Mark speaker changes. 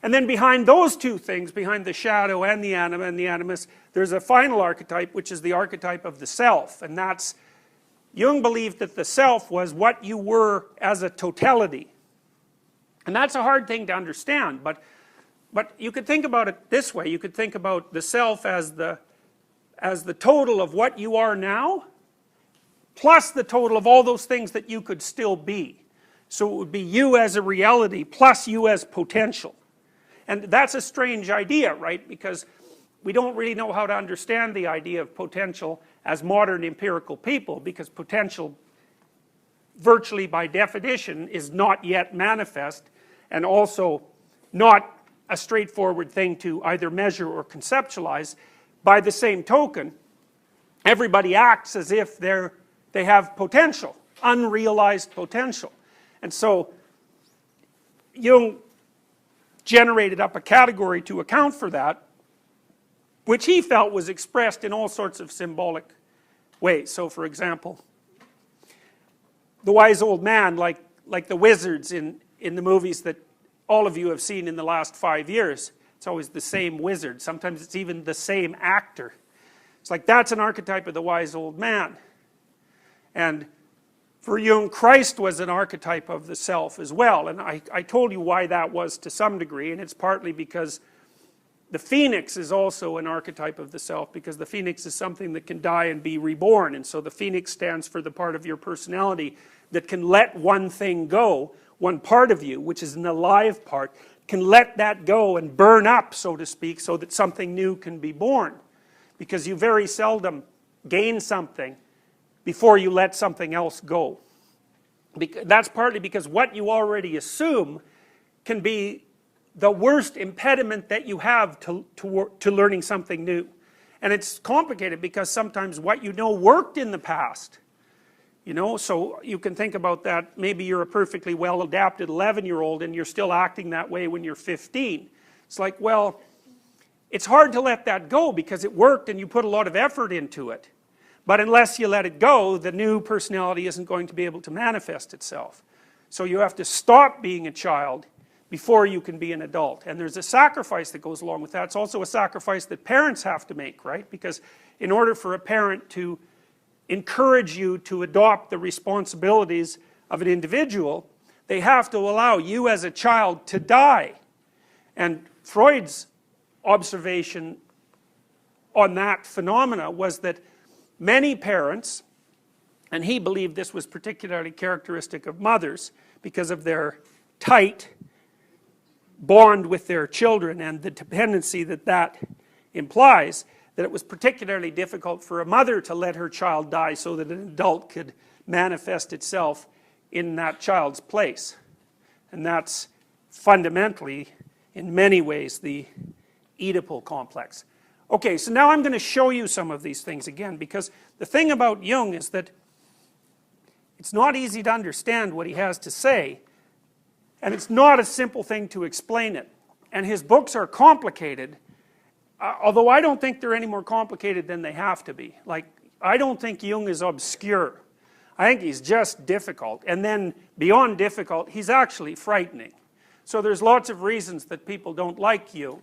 Speaker 1: And then behind those two things, behind the shadow and the anima and the animus, there's a final archetype, which is the archetype of the self. And that's, Jung believed that the self was what you were as a totality. And that's a hard thing to understand, but you could think about it this way. You could think about the self as the total of what you are now, plus the total of all those things that you could still be. So it would be you as a reality, plus you as potential. And that's a strange idea, right? Because we don't really know how to understand the idea of potential as modern empirical people, because potential, virtually by definition, is not yet manifest, and also not a straightforward thing to either measure or conceptualize. By the same token, everybody acts as if they have potential, unrealized potential. And so Jung generated up a category to account for that, which he felt was expressed in all sorts of symbolic ways. So for example, the wise old man, like the wizards in the movies that all of you have seen in the last 5 years, it's always the same wizard. Sometimes it's even the same actor. It's like that's an archetype of the wise old man. And for Jung, Christ was an archetype of the self as well. And I told you why that was to some degree, and it's partly because the phoenix is also an archetype of the self, because the phoenix is something that can die and be reborn. And so the phoenix stands for the part of your personality that can let one thing go, one part of you, which is an alive part, can let that go and burn up, so to speak, so that something new can be born. Because you very seldom gain something before you let something else go. That's partly because what you already assume can be the worst impediment that you have to learning something new. And it's complicated because sometimes what you know worked in the past. You know, so you can think about that. Maybe you're a perfectly well-adapted 11-year-old and you're still acting that way when you're 15. It's like, well, it's hard to let that go because it worked and you put a lot of effort into it. But unless you let it go, the new personality isn't going to be able to manifest itself. So you have to stop being a child before you can be an adult. And there's a sacrifice that goes along with that. It's also a sacrifice that parents have to make, right? Because in order for a parent to encourage you to adopt the responsibilities of an individual, they have to allow you as a child to die. And Freud's observation on that phenomena was that many parents, and he believed this was particularly characteristic of mothers because of their tight bond with their children and the dependency that that implies, that it was particularly difficult for a mother to let her child die so that an adult could manifest itself in that child's place. And that's fundamentally, in many ways, the Oedipal complex. Okay, so now I'm going to show you some of these things again, because the thing about Jung is that it's not easy to understand what he has to say, and it's not a simple thing to explain it. And his books are complicated, although I don't think they're any more complicated than they have to be. Like, I don't think Jung is obscure. I think he's just difficult. And then, beyond difficult, he's actually frightening. So there's lots of reasons that people don't like Jung.